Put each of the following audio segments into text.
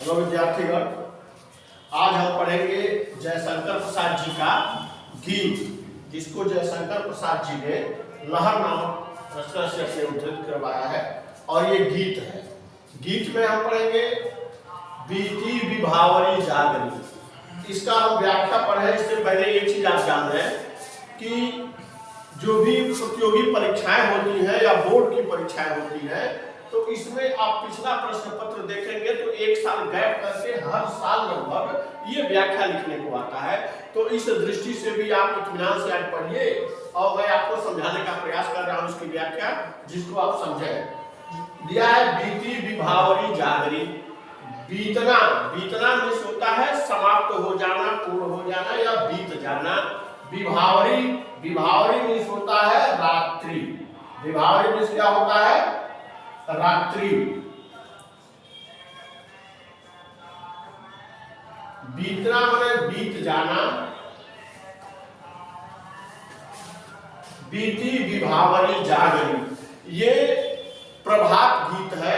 Hello विद्यार्थीगण, आज हम पढ़ेंगे जयशंकर प्रसाद जी का गीत, जिसको जयशंकर प्रसाद जी ने लहर नामक रचना से अपने उद्धृत करवाया है। और ये गीत है। गीत में हम पढ़ेंगे बीती विभावरी जागरी। इसका हम व्याख्या पढ़े इससे पहले एक चीज आप जान लें कि जो भी प्रतियोगी परीक्षाएं होती हैं या बोर्ड की परीक्षाएं होती हैं, तो इसमें आप पिछला प्रश्न पत्र देखेंगे तो एक साल गैप करके हर साल लगभग ये व्याख्या लिखने को आता है। तो इस दृष्टि से भी आप इत्मीनान से आज पढ़िए और मैं आपको समझाने का प्रयास कर रहा हूँ इसकी व्याख्या, जिसको आप समझें। दिया है बीती विभावरी जागरी। बीतना, बीतना मीन्स होता है समाप्त हो जाना, पूर्ण हो जाना या बीत जाना। विभावरी, विभावरी मीन्स होता है रात्रि। विभावरी मीन्स क्या होता है? रात्रि। बीतना माने बीत जाना। बीती विभावरी जागरी, ये प्रभात गीत है।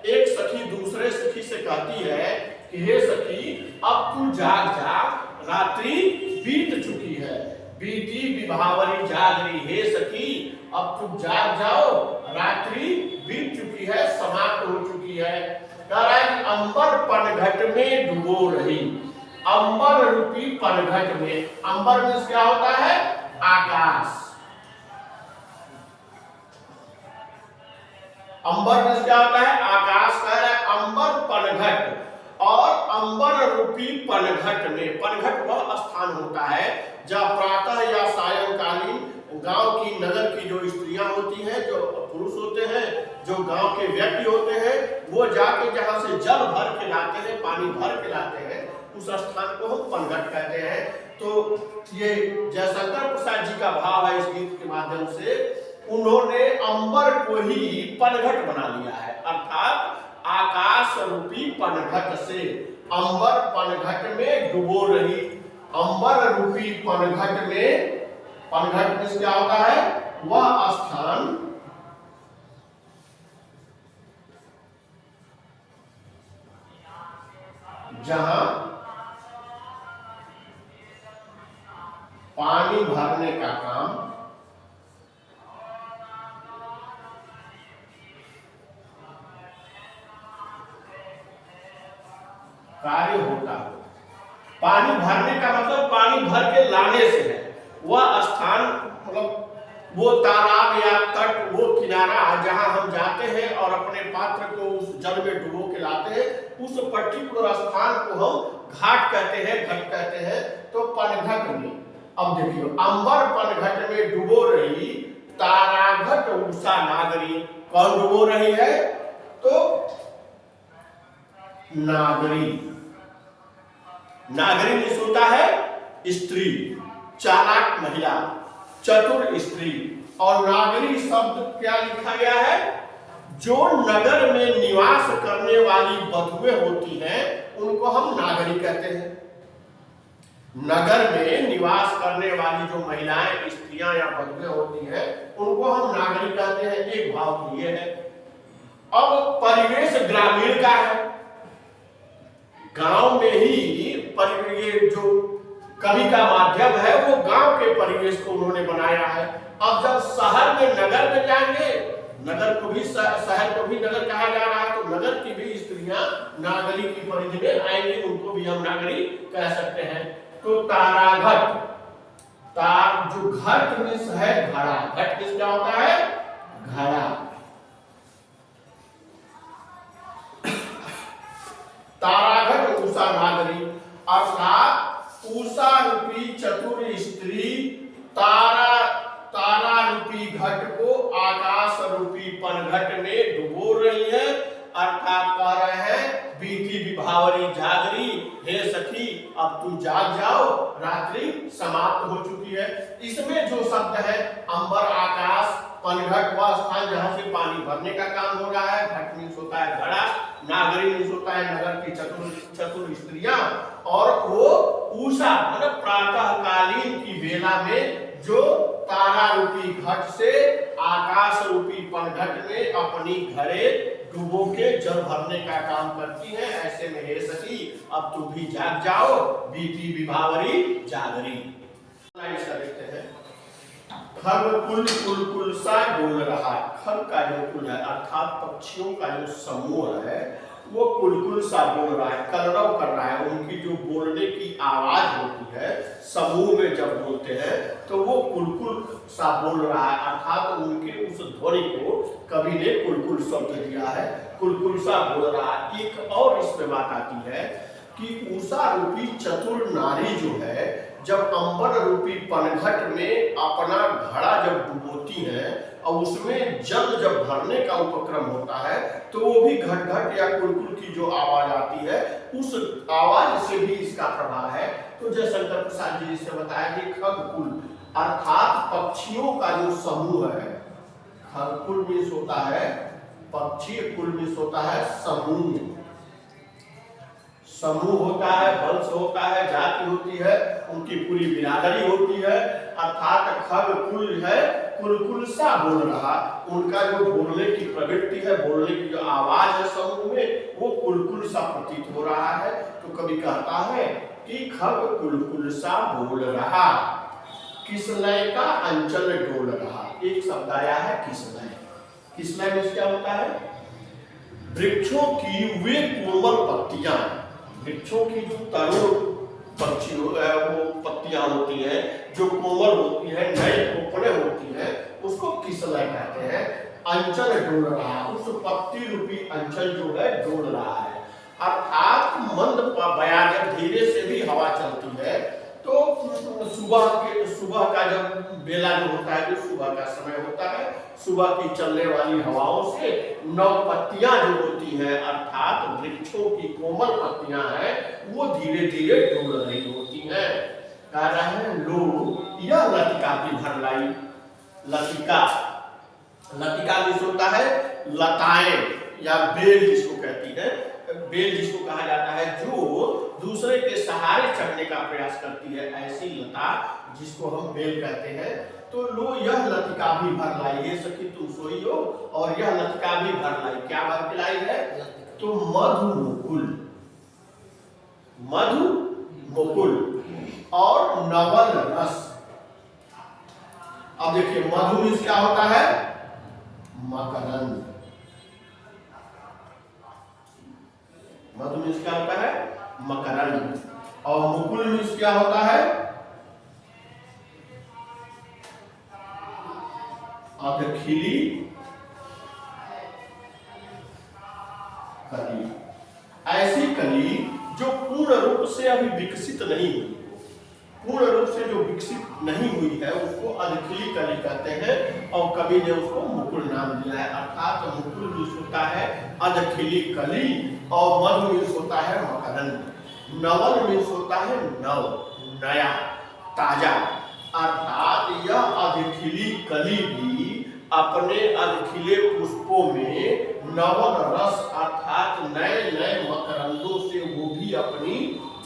एक सखी दूसरे सखी से कहती है कि हे सखी, अब तू जाग जा, रात्रि बीत चुकी है। बीती विभावरी जागरी, हे सखी अब तुम जाग जाओ, रात्रि बीत चुकी है, समाप्त हो चुकी है। कह रहा है कि अंबर पनघट में डूबो रही। अंबर रूपी पनघट में, अंबर में क्या होता है? आकाश। अंबर में क्या होता है? आकाश। कह रहा है अंबर पनघट, और अंबर रूपी पनघट में, पनघट वह स्थान होता है जहाँ प्रातः या सायंकालीन गांव की, नगर की जो स्त्रियां होती हैं, जो पुरुष होते हैं, जो गांव के व्यक्ति होते हैं, वो जाके जहां से जल भर के लाते हैं, पानी भर के लाते हैं, उस स्थान को हम पनघट कहते हैं। तो ये जयशंकर प्रसाद जी का भाव है इस गीत के माध्यम से। उन्होंने अंबर को ही पनघट बना लिया है, अर्थात आकाश रूपी पनघट से अंबर पनघट में डुबो रही। अंबर रूपी पनघट में, पनघट में क्या होता है? वह स्थान जहां पानी भरने का काम कार्य होता है। पानी भरने का मतलब पानी भर के लाने से है। वह स्थान मतलब वो तालाब या तट, वो किनारा जहां हम जाते हैं और अपने पात्र को उस जल में डुबो के लाते हैं, उस पर्टिकुलर स्थान को हम घाट कहते हैं, घट कहते हैं। तो पनघट में, अब देखिए, अंबर पनघट में डुबो रही ताराघट उषा नागरी। कौन डुबो रही है? तो नागरी। नागरी में होता है स्त्री, चालाक महिला, चतुर स्त्री। और नागरी शब्द क्या लिखा गया है? जो नगर में निवास करने वाली बधुएं होती हैं, उनको हम नागरी कहते हैं। नगर में निवास करने वाली जो महिलाएं, स्त्रियां या बधुएं होती हैं, उनको हम नागरी कहते हैं। एक भाव ये है। अब परिवेश ग्रामीण का है। गांव में ही ये जो कवि का माध्यम है, वो गांव के परिवेश को उन्होंने बनाया है। अब जब शहर में, नगर में जाएंगे, नगर को भी शहर को भी नगर कहा जा रहा है, तो नगर की भी स्त्रियां नागरी की परिधि में आएंगी, उनको भी हम नागरी कह सकते हैं। तो ताराघट, तार जो घट में है घड़ा, घट किस क्या होता है? घड़ा। ताराघट उषा नागरी, अर्थात उषा रूपी चतुर स्त्री तारा रूपी घट को आकाश रूपी पनघट में डुबो रही है। अर्थात कह रहे हैं बीती विभावरी जागरी, हे सखी अब तू जाग जाओ, रात्रि समाप्त हो चुकी है। इसमें जो शब्द है अंबर, आकाश, पनघट वह स्थान जहां से पानी भरने का काम हो रहा है। घट मीन्स होता है घड़ा, नागरी मीन्स होता है नगर की चतुर स्त्रियां, और वो उषा मतलब प्रातःकालीन की बेला में जो तारा रूपी घट से आकाश रूपी पनघट में अपनी घड़े डुबो के जल भरने का काम करती है। ऐसे में हे सखी अब तू भी जाग जाओ, बीती विभावरी जागरी। इसका देखते हैं। खग कुल कुल कुल सा बोल रहा है। खग का जो कुल है अर्थात पक्षियों का जो समूह है वो कुलकुल सा बोल रहा है, कलरव कर रहा है। उनकी जो बोलने की आवाज होती है समूह में जब बोलते हैं तो वो कुलकुल सा बोल रहा है, अर्थात उनके उस ध्वनि को कवि ने कुलकुल शब्द दिया है, कुलकुल सा बोल रहा है। एक और इसमें बात आती है कि उषा रूपी चतुर नारी जो है जब अंबर रूपी पनघट में अपना घड़ा जब डुबोती है और उसमें जल जब भरने का उपक्रम होता है तो वो भी घट घट या कुलकुल की जो आवाज आती है उस आवाज से भी इसका प्रभाव है। तो जयशंकर प्रसाद जी ने बताया कि खगकुल अर्थात पक्षियों का जो समूह है, खगकुल मीन्स होता है पक्षी, कुल मीन्स होता है समूह, समूह होता है, वंश होता है, जाति होती है, उनकी पूरी बिरादरी होती है। अर्थात खग कुल है, कुल सा बोल रहा, उनका जो बोलने की प्रवृत्ति है, बोलने की जो आवाज है समूह में वो कुल सा प्रतीत हो रहा है। तो कवि कहता है कि खग कुल सा बोल रहा, किसलय का अंचल डोल रहा। एक शब्द आया है किसलय। किसलय में क्या होता है? वृक्षों की वे कोमल पत्तियां, वृक्षों की जो तरुण पक्षी वो पत्तियां होती हैं जो कोमल होती है, नई कोपड़े होती हैं, उसको किसलय कहते हैं। अंचल डोल रहा, उस पत्ती रूपी अंचल जो है डोल रहा है, अर्थात मंद बयार जब धीरे से भी हवा चलती है तो सुबह का जब बेला जो होता है, जो सुबह का समय होता है, सुबह की चलने वाली हवाओं से नव पत्तियां जो होती हैं अर्थात वृक्षों की कोमल पत्तियां हैं वो धीरे धीरे डोल रही होती हैं। कह रहे हैं लो यह लतिका भी भर लाई। लतिका, लतिका जिस होता है लताएं या बेल जिसको कहती है, बेल जिसको कहा जाता है जो दूसरे के सहारे चढ़ने का प्रयास करती है, ऐसी लता जिसको हम बेल कहते हैं। तो लो यह लतिका भी भर लाई, ये सखी तुम सोई हो और यह लतिका भी भर लाई। क्या भर लाई है? तो मधु मुकुल, मधु मुकुल और नवल रस। अब देखिए मधु मीन्स क्या होता है? मकरंद। मधु मीन्स क्या होता है? मकरंद। और मुकुल मीन्स क्या होता है? खिली कली। ऐसी कली जो पूर्ण रूप से अभी विकसित नहीं हुई, पूर्ण रूप से जो विकसित नहीं हुई है उसको अधखिली कली कहते हैं और कवि ने उसको मुकुल नाम दिया है। अर्थात मुकुल मीन्स होता है अधखिली कली और मधु मीन्स होता है मकरंद, नवल मीन्स होता है नव, नया, ताजा। अर्थात यह अधखिली कली भी अपने अधखिले पुष्पों में नवल रस अर्थात नए नए मकरंदों से वो भी अपनी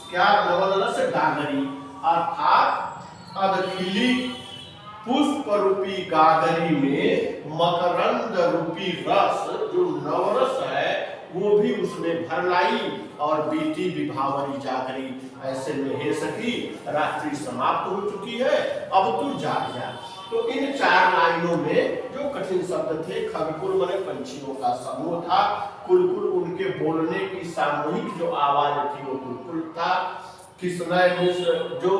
क्या नवल रस गागरी अर्थात अधखिली पुष्प रूपी गागरी में मकरंद रूपी रस जो नवरस है वो भी उसमें भर लाई और बीती विभावरी जागरी। ऐसे में हे सखी रात्रि समाप्त हो चुकी है, अब तू जाग जा। तो इन चार लाइनों में जो कठिन शब्द थे, खगकुल माने पंछियों का समूह था, कुलकुल उनके बोलने की सामूहिक जो आवाज थी वो कुलकुल था, किसलय जो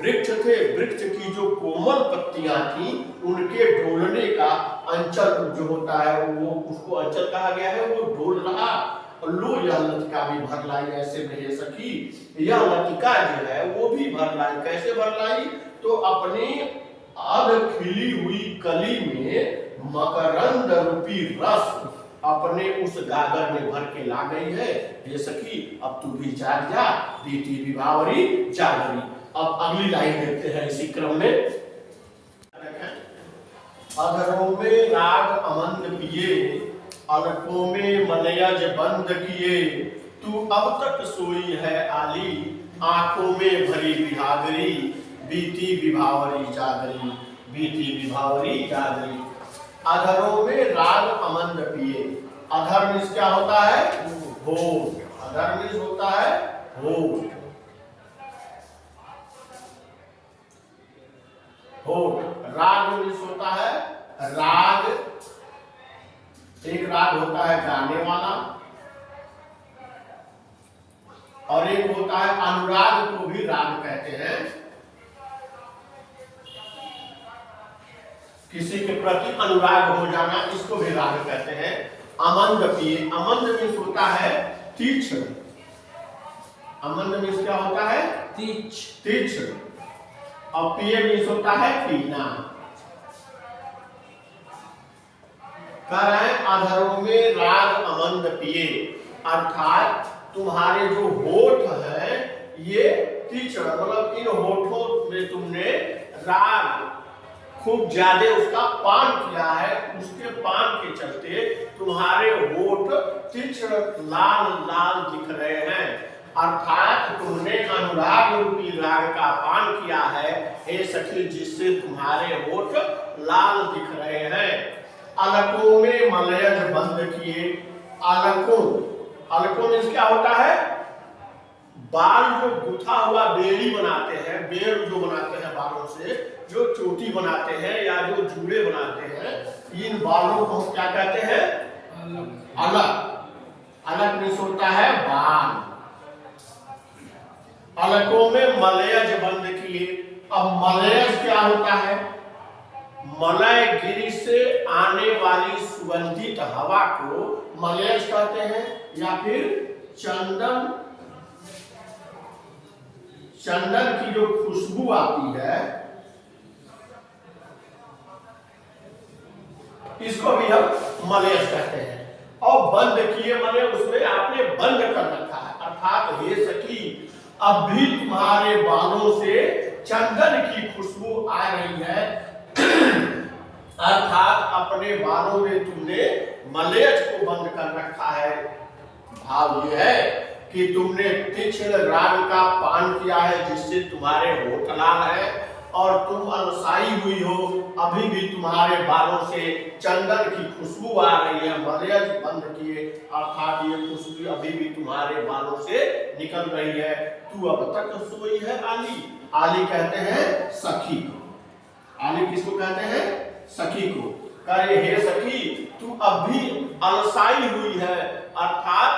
वृक्ष थे, वृक्ष की जो कोमल पत्तियां थी उनके डोलने का अंचल जो होता है वो उसको अंचल कहा गया है, वो डोल रहा। और लो यह लतिका भी भर लाई। ऐसे में ये सखी यह लतिका जो है वो भी भर लाई। कैसे भर लाई? तो अपनी आध खिली हुई कली में मकरंद रूपी रस अपने उस गागर में भर के ला गई है। ये सखी अब तू भी जाग जा, बीती विभावरी जागरी। अब अगली लाइन देखते हैं इसी क्रम में। अधरों में राग अमंद पिए, अलकों में मनयज बंद किए, तू अब तक सोई है आली, आंखों में भरी बिहागरी, बीती विभावरी जागरी, बीती विभावरी जागरी। अधरों में राग अमंद पिए, अधर मीन्स क्या होता है? होठ। अधर मीन्स होता है होठ। होठ। राग मीन्स होता है राग। एक राग होता है गाने वाला और एक होता है अनुराग को भी राग कहते हैं। किसी के प्रति अनुराग हो जाना इसको भी राग कहते हैं। अमंद पिए। अमंद मीन्स होता है तीक्ष्ण। अमंद मीन्स क्या होता है? तीक्ष्ण। और पिए मीन्स होता है पीना। कह रहे हैं अधरों में राग अमंद पिए, अर्थात तुम्हारे जो होठ है ये तीक्ष्ण, मतलब इन होठों में तुमने राग खूब ज्यादा उसका पान किया है। उसके पान के चलते तुम्हारे होठ तीक्ष्ण लाल लाल दिख रहे हैं। अर्थात तुमने अनुराग रूपी राग का पान किया है हे सखी, जिससे तुम्हारे होठ लाल दिख रहे हैं। अलकों में मलयज बंद किए। अलकों, अलकों में क्या होता है? बाल जो गुथा हुआ बेड़ी बनाते हैं, बेड़ जो बनाते हैं बालों से, जो चोटी बनाते हैं या जो जूड़े बनाते हैं, इन बालों को क्या कहते हैं? अलक। अलक में होता है बाल। अलकों में मलयज बंद किए। अब मलयज क्या होता है? मलय गिरी से आने वाली सुगंधित हवा को मलयज कहते हैं, या फिर चंदन, चंदन की जो खुशबू आती है इसको भी हम मलयज कहते हैं। और बंद किए मने उसमें आपने बंद कर रखा है, अर्थात हे सखी अब भी तुम्हारे बालों से चंदन की खुशबू आ रही है। अर्थात अपने बालों में तुमने मलयज को बंद कर रखा है। भाव यह है कि तुमने तीक्ष्ण राग का पान किया है जिससे तुम्हारे होठ लाल है और तुम अलसाई हुई हो, अभी भी तुम्हारे बालों से चंदन की खुशबू आ रही है। मलयज बंद किए अर्थात ये खुशबू अभी भी तुम्हारे बालों से निकल रही है। तू अब तक सोई है आली। आली कहते हैं सखी को। आली किसको कहते हैं? सखी को। कहे हे सखी तू अब भी अलसाई हुई है, अर्थात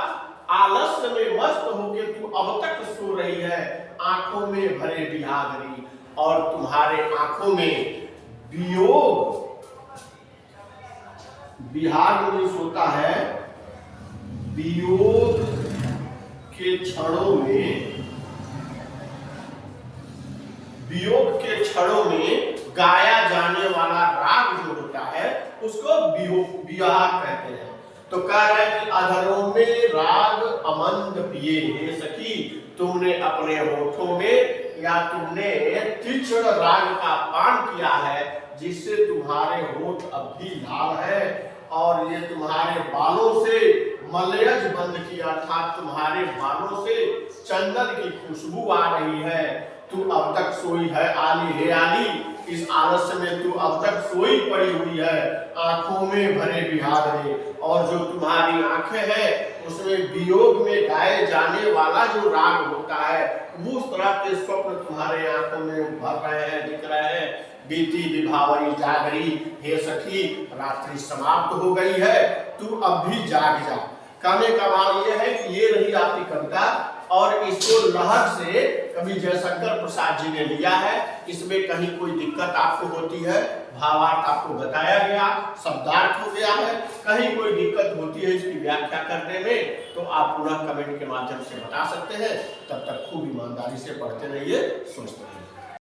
आलस्य में मस्त होकर तू अब तक सो रही है। आंखों में भरे बिहागरी, और तुम्हारे आंखों में वियोग, विहाग में सोता है वियोग के क्षणों में, वियोग के क्षणों में गाया जाने वाला राग जो होता है उसको विवाह कहते हैं। तो कह रहे हैं कि अधरों में राग अमंद पिए। हे सखी तुमने अपने होठों में या तुमने तीक्ष्ण राग का पान किया है जिससे तुम्हारे होठ अब भी लाल है, और ये तुम्हारे बालों से मलयज बंद किया, अर्थात तुम्हारे बालों से चंदन की खुशबू आ रही है। तू अब तक सोई है आली। हे आली इस आलस्य में तू अब तक सोई पड़ी हुई है। आंखों में भरे बिहारे, और जो तुम्हारी आंखें हैं उसमें वियोग में गाए जाने वाला जो राग होता है वो उस तरह के स्वप्न तुम्हारे आंखों में भर रहे हैं, दिख रहे हैं। बीती विभावरी जागरी। हे सखी रात्रि समाप्त हो गई है, तू अब भी जाग जा। कहने का भाव ये है कि ये रही आपकी कविता, और इसको लहर से कवि जयशंकर प्रसाद जी ने लिया है। इसमें कहीं कोई दिक्कत आपको होती है, भावार्थ आपको बताया गया, शब्दार्थ हो गया है, कहीं कोई दिक्कत होती है इसकी व्याख्या करने में, तो आप पुनः कमेंट के माध्यम से बता सकते हैं। तब तक खूब ईमानदारी से पढ़ते रहिए, सोचते रहिए।